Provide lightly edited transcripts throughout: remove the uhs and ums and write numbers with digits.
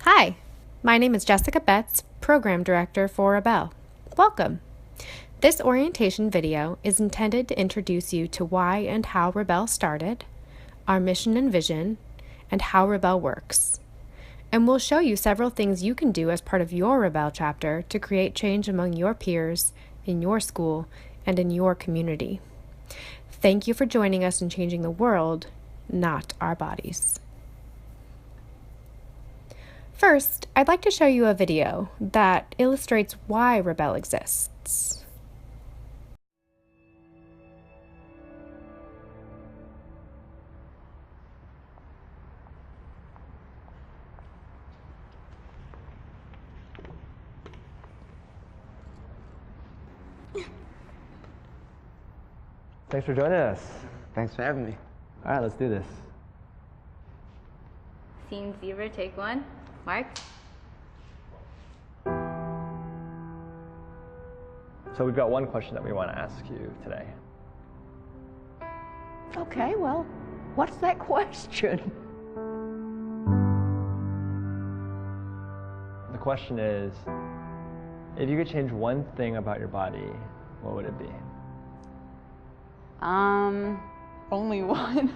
Hi, my name is Jessica Betts, Program Director for REbeL. Welcome. This orientation video is intended to introduce you to why and how REbeL started, our mission and vision, and how REbeL works. And we'll show you several things you can do as part of your REbeL chapter to create change among your peers, in your school, and in your community. Thank you for joining us in changing the world, not our bodies. First, I'd like to show you a video that illustrates why REbeL exists. Thanks for joining us. Thanks for having me. All right, let's do this. Scene 0, take 1. Mark? So we've got one question that we want to ask you today. Okay, well, what's that question? The question is, if you could change one thing about your body, what would it be? Only one.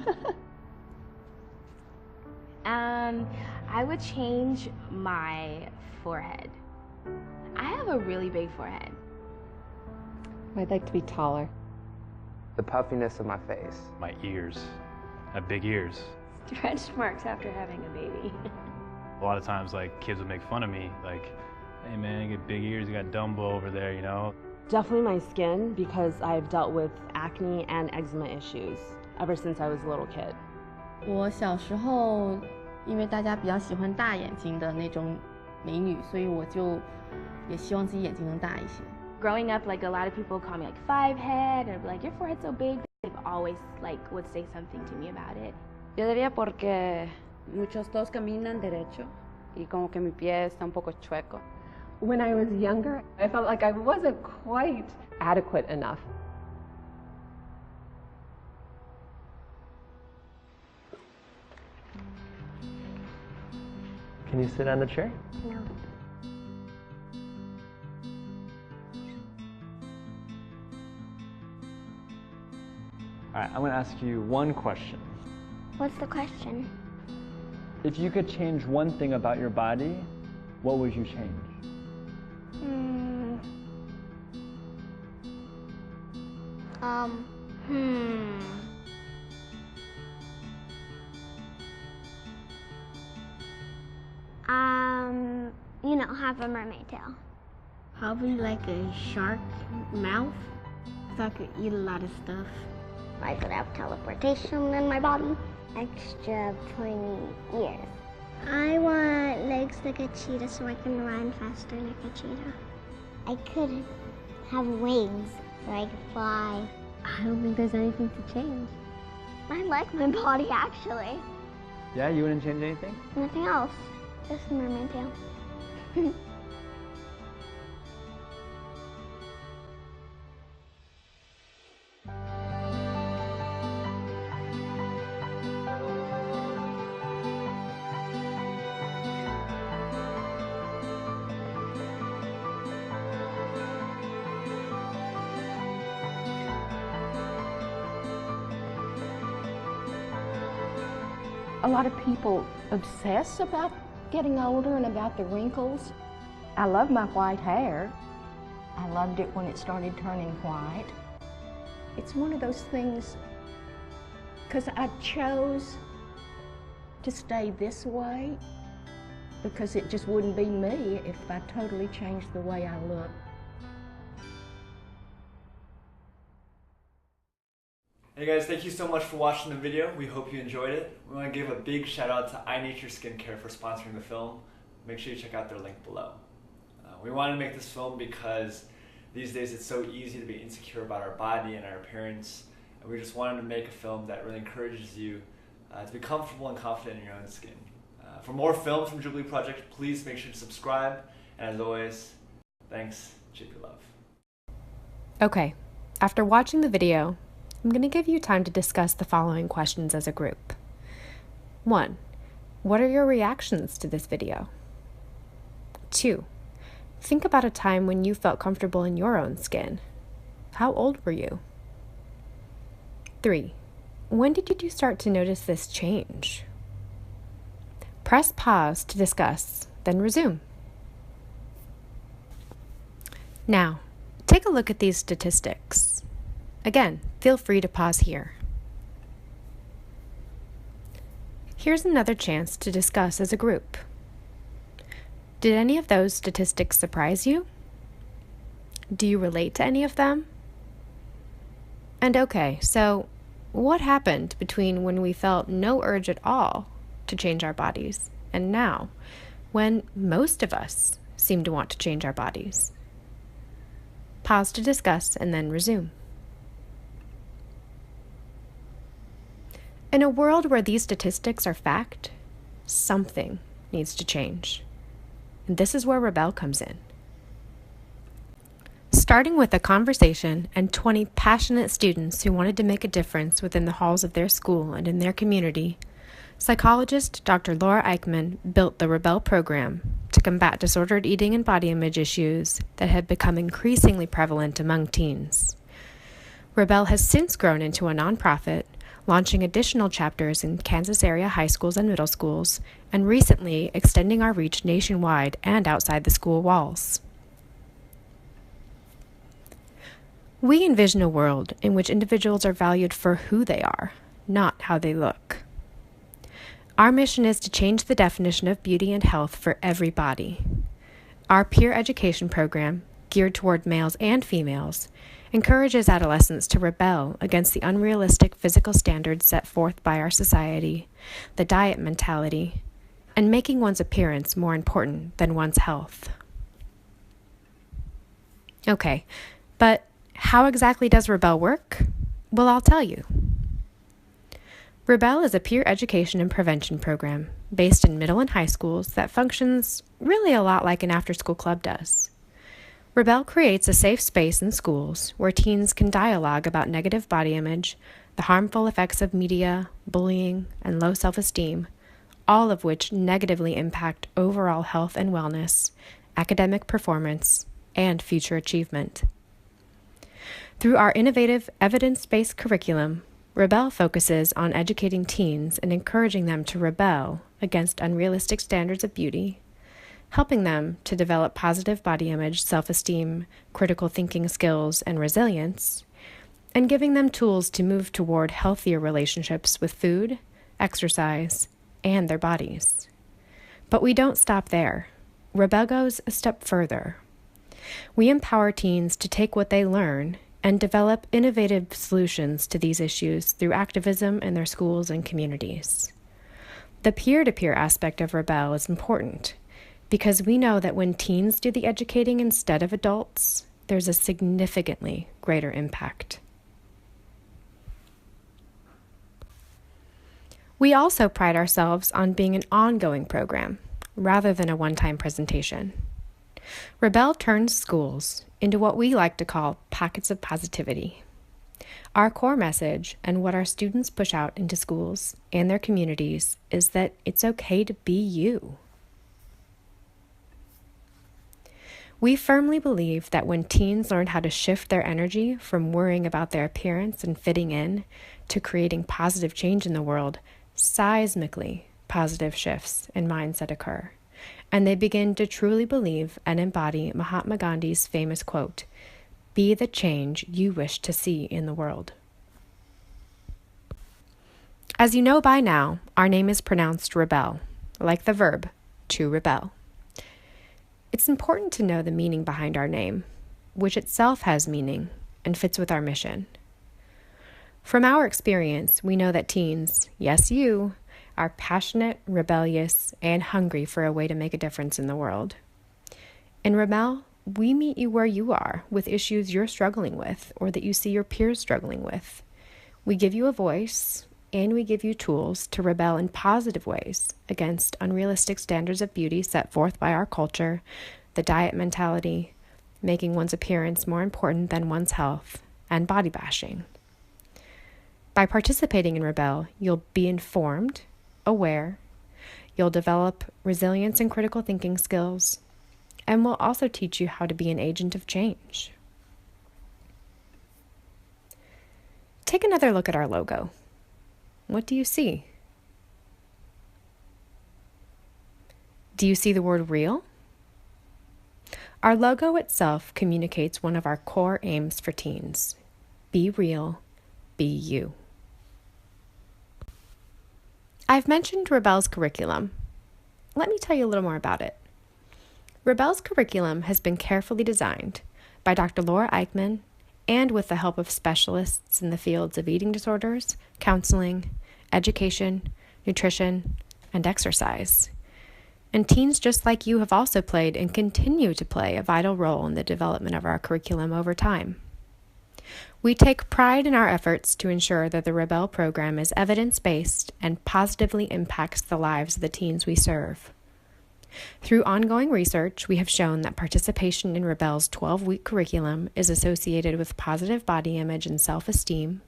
I would change my forehead. I have a really big forehead. I'd like to be taller. The puffiness of my face. My ears. I have big ears. Stretch marks after having a baby. A lot of times, like, kids would make fun of me, like, hey man, you get big ears, you got Dumbo over there, you know? Definitely my skin, because I've dealt with acne and eczema issues ever since I was a little kid. 我小时候，因为大家比较喜欢大眼睛的那种美女，所以我就也希望自己眼睛能大一些。Growing up, like, a lot of people call me like five head, or like, your forehead's so big. They've always like would say something to me about it. Yo diría porque muchos todos caminan derecho y como que mi pie está un poco chueco. When I was younger, I felt like I wasn't quite adequate enough. Can you sit on the chair? No. All right, I'm going to ask you one question. What's the question? If you could change one thing about your body, what would you change? Have a mermaid tail. Probably like a shark mouth, so I could eat a lot of stuff. I could have teleportation in my body. Extra pointy ears. I want legs like a cheetah so I can run faster like a cheetah. I could have wings so I could fly. I don't think there's anything to change. I like my body actually. Yeah, you wouldn't change anything? Nothing else. Just a mermaid tail. A lot of people obsess about getting older and about the wrinkles. I love my white hair. I loved it when it started turning white. It's one of those things, because I chose to stay this way, because it just wouldn't be me if I totally changed the way I look. Hey guys, thank you so much for watching the video. We hope you enjoyed it. We want to give a big shout out to iNature Skincare for sponsoring the film. Make sure you check out their link below. We wanted to make this film because these days it's so easy to be insecure about our body and our appearance, and we just wanted to make a film that really encourages you to be comfortable and confident in your own skin. For more films from Jubilee Project, please make sure to subscribe, and as always, thanks, Jubilee love. Okay, after watching the video, I'm going to give you time to discuss the following questions as a group. 1. What are your reactions to this video? 2. Think about a time when you felt comfortable in your own skin. How old were you? 3. When did you start to notice this change? Press pause to discuss, then resume. Now, take a look at these statistics. Again, feel free to pause here. Here's another chance to discuss as a group. Did any of those statistics surprise you? Do you relate to any of them? And okay, so what happened between when we felt no urge at all to change our bodies and now, when most of us seem to want to change our bodies? Pause to discuss and then resume. In a world where these statistics are fact, something needs to change. And this is where REbeL comes in. Starting with a conversation and 20 passionate students who wanted to make a difference within the halls of their school and in their community, psychologist Dr. Laura Eichmann built the REbeL program to combat disordered eating and body image issues that had become increasingly prevalent among teens. REbeL has since grown into a nonprofit, launching additional chapters in Kansas area high schools and middle schools, and recently extending our reach nationwide and outside the school walls. We envision a world in which individuals are valued for who they are, not how they look. Our mission is to change the definition of beauty and health for everybody. Our peer education program, geared toward males and females, encourages adolescents to rebel against the unrealistic physical standards set forth by our society, the diet mentality, and making one's appearance more important than one's health. Okay, but how exactly does REbeL work? Well, I'll tell you. REbeL is a peer education and prevention program based in middle and high schools that functions really a lot like an after-school club does. REbeL creates a safe space in schools where teens can dialogue about negative body image, the harmful effects of media, bullying, and low self-esteem, all of which negatively impact overall health and wellness, academic performance, and future achievement. Through our innovative, evidence-based curriculum, REbeL focuses on educating teens and encouraging them to rebel against unrealistic standards of beauty, helping them to develop positive body image, self-esteem, critical thinking skills, and resilience, and giving them tools to move toward healthier relationships with food, exercise, and their bodies. But we don't stop there. REbeL goes a step further. We empower teens to take what they learn and develop innovative solutions to these issues through activism in their schools and communities. The peer-to-peer aspect of REbeL is important because we know that when teens do the educating instead of adults, there's a significantly greater impact. We also pride ourselves on being an ongoing program rather than a one-time presentation. REbeL turns schools into what we like to call pockets of positivity. Our core message and what our students push out into schools and their communities is that it's okay to be you. We firmly believe that when teens learn how to shift their energy from worrying about their appearance and fitting in to creating positive change in the world, seismically positive shifts in mindset occur, and they begin to truly believe and embody Mahatma Gandhi's famous quote, "Be the change you wish to see in the world." As you know by now, our name is pronounced REbeL, like the verb to rebel. It's important to know the meaning behind our name, which itself has meaning and fits with our mission. From our experience, we know that teens, yes you, are passionate, rebellious, and hungry for a way to make a difference in the world. In REbeL, we meet you where you are with issues you're struggling with or that you see your peers struggling with. We give you a voice and we give you tools to rebel in positive ways against unrealistic standards of beauty set forth by our culture, the diet mentality, making one's appearance more important than one's health, and body bashing. By participating in REbeL, you'll be informed, aware, you'll develop resilience and critical thinking skills, and will also teach you how to be an agent of change. Take another look at our logo. What do you see? Do you see the word REAL? Our logo itself communicates one of our core aims for teens. Be real, be you. I've mentioned REbeL's curriculum. Let me tell you a little more about it. REbeL's curriculum has been carefully designed by Dr. Laura Eichmann and with the help of specialists in the fields of eating disorders, counseling, education, nutrition, and exercise. And teens just like you have also played and continue to play a vital role in the development of our curriculum over time. We take pride in our efforts to ensure that the REbeL program is evidence-based and positively impacts the lives of the teens we serve. Through ongoing research, we have shown that participation in REbeL's 12-week curriculum is associated with positive body image and self-esteem,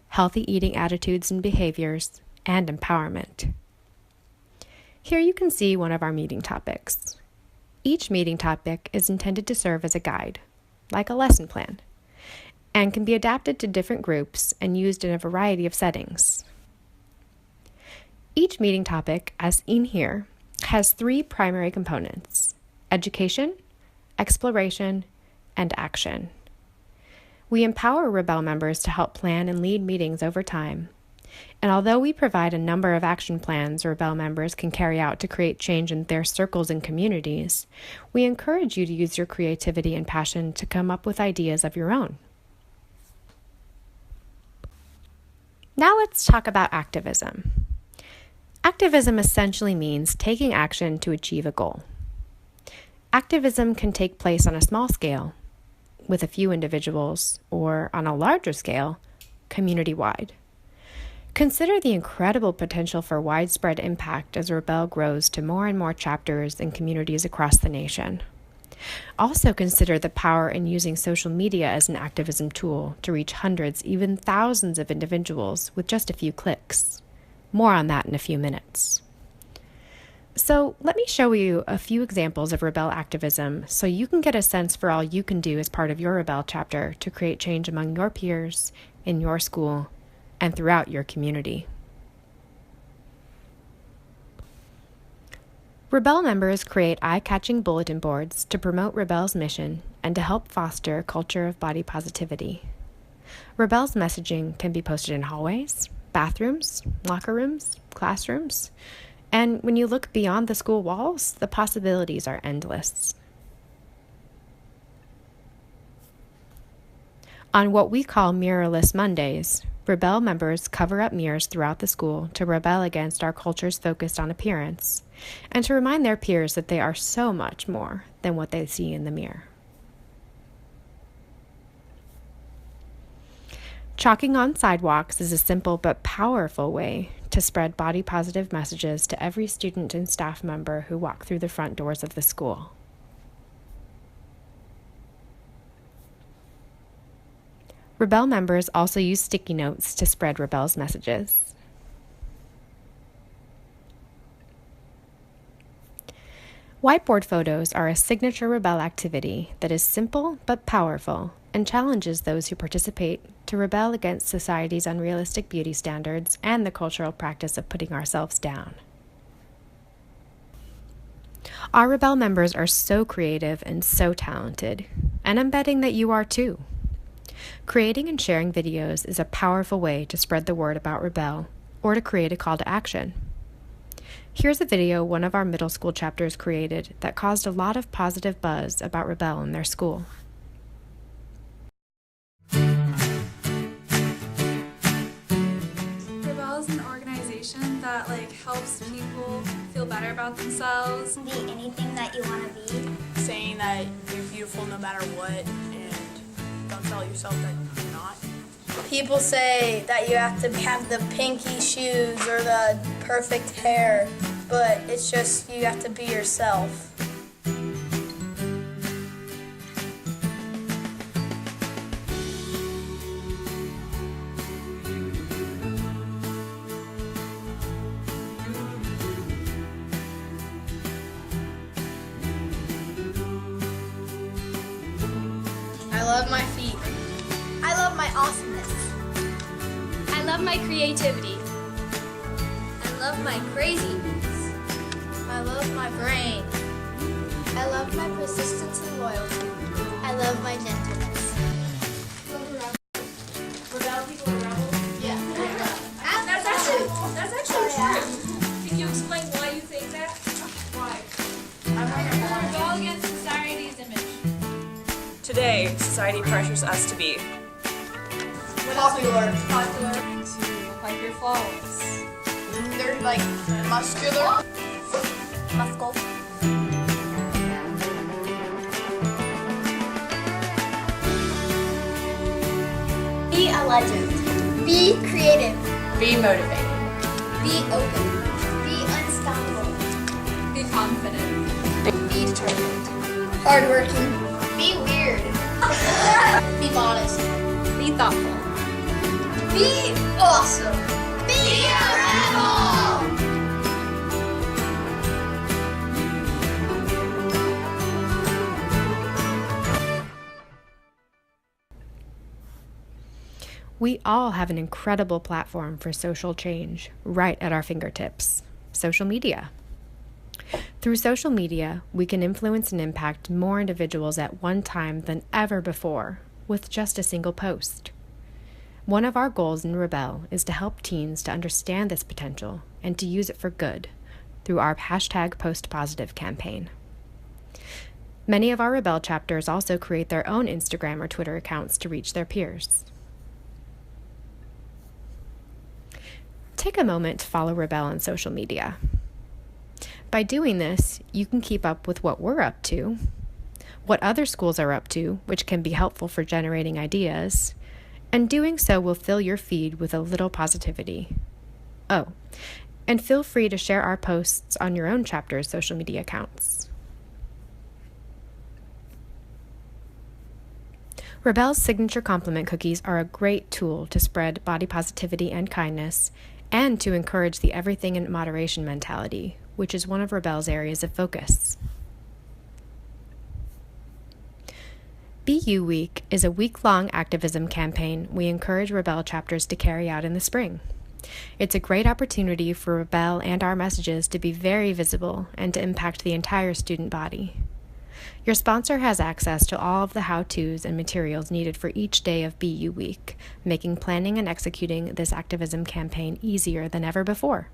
healthy eating attitudes and behaviors, and empowerment. Here you can see one of our meeting topics. Each meeting topic is intended to serve as a guide, like a lesson plan, and can be adapted to different groups and used in a variety of settings. Each meeting topic, as seen here, has 3 primary components: education, exploration, and action. We empower REbeL members to help plan and lead meetings over time. And although we provide a number of action plans REbeL members can carry out to create change in their circles and communities, we encourage you to use your creativity and passion to come up with ideas of your own. Now let's talk about activism. Activism essentially means taking action to achieve a goal. Activism can take place on a small scale, with a few individuals, or on a larger scale, community-wide. Consider the incredible potential for widespread impact as REbeL grows to more and more chapters and communities across the nation. Also consider the power in using social media as an activism tool to reach hundreds, even thousands of individuals with just a few clicks. More on that in a few minutes. So let me show you a few examples of REbeL activism so you can get a sense for all you can do as part of your REbeL chapter to create change among your peers, in your school, and throughout your community. REbeL members create eye-catching bulletin boards to promote REbeL's mission and to help foster a culture of body positivity. REbeL's messaging can be posted in hallways, bathrooms, locker rooms, classrooms, and when you look beyond the school walls, the possibilities are endless. On what we call Mirrorless Mondays, REbeL members cover up mirrors throughout the school to rebel against our culture's focus on appearance, and to remind their peers that they are so much more than what they see in the mirror. Chalking on sidewalks is a simple but powerful way to spread body-positive messages to every student and staff member who walk through the front doors of the school. REbeL members also use sticky notes to spread REbeL's messages. Whiteboard photos are a signature REbeL activity that is simple but powerful and challenges those who participate to rebel against society's unrealistic beauty standards and the cultural practice of putting ourselves down. Our REbeL members are so creative and so talented, and I'm betting that you are too. Creating and sharing videos is a powerful way to spread the word about REbeL or to create a call to action. Here's a video one of our middle school chapters created that caused a lot of positive buzz about REbeL in their school. REbeL is an organization that helps people feel better about themselves. Be anything that you want to be. Saying that you're beautiful no matter what, and don't tell yourself that you're not. People say that you have to have the pinky shoes or the perfect hair, but it's just you have to be yourself. love my feet. I love my awesomeness. I love my creativity. I love my craziness. I love my brain. I love my persistence and loyalty. I love my gentleness. REbeL people are rebels? Yeah. That's actually true. Can you explain why you think that? Why? Rebel against society's image. Today, society pressures us to be Popular. To look like you're flawless. They're like muscular. Muscle. Be a legend. Be creative. be motivated. Be open. Be unstoppable. Be confident. Be determined. Hardworking. Be weird. Be modest. Be thoughtful. Be awesome. Be a rebel! We all have an incredible platform for social change right at our fingertips: social media. Through social media, we can influence and impact more individuals at one time than ever before with just a single post. One of our goals in REbeL is to help teens to understand this potential and to use it for good through our #PostPositive campaign. Many of our REbeL chapters also create their own Instagram or Twitter accounts to reach their peers. Take a moment to follow REbeL on social media. By doing this, you can keep up with what we're up to, what other schools are up to, which can be helpful for generating ideas, and doing so will fill your feed with a little positivity. Oh, and feel free to share our posts on your own chapter's social media accounts. REbeL's signature compliment cookies are a great tool to spread body positivity and kindness, and to encourage the everything in moderation mentality, which is one of REbeL's areas of focus. BU Week is a week-long activism campaign we encourage REbeL chapters to carry out in the spring. It's a great opportunity for REbeL and our messages to be very visible and to impact the entire student body. Your sponsor has access to all of the how-tos and materials needed for each day of BU Week, making planning and executing this activism campaign easier than ever before.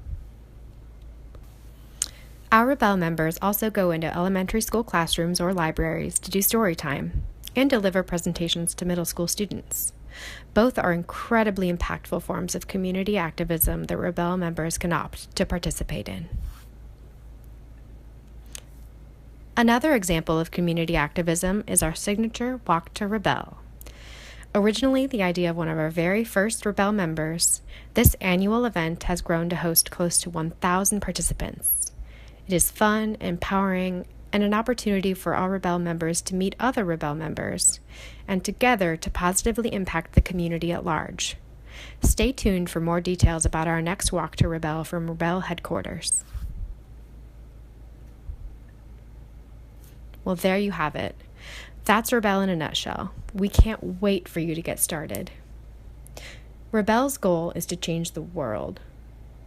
Our REbeL members also go into elementary school classrooms or libraries to do story time and deliver presentations to middle school students. Both are incredibly impactful forms of community activism that REbeL members can opt to participate in. Another example of community activism is our signature Walk to REbeL. Originally the idea of one of our very first REbeL members, this annual event has grown to host close to 1,000 participants. It is fun, empowering, and an opportunity for all REbeL members to meet other REbeL members, and together to positively impact the community at large. Stay tuned for more details about our next Walk to REbeL from REbeL headquarters. Well, there you have it. That's REbeL in a nutshell. We can't wait for you to get started. REbeL's goal is to change the world.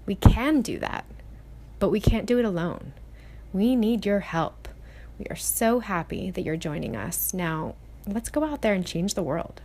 We can do that, but we can't do it alone. We need your help. We are so happy that you're joining us. Now, let's go out there and change the world.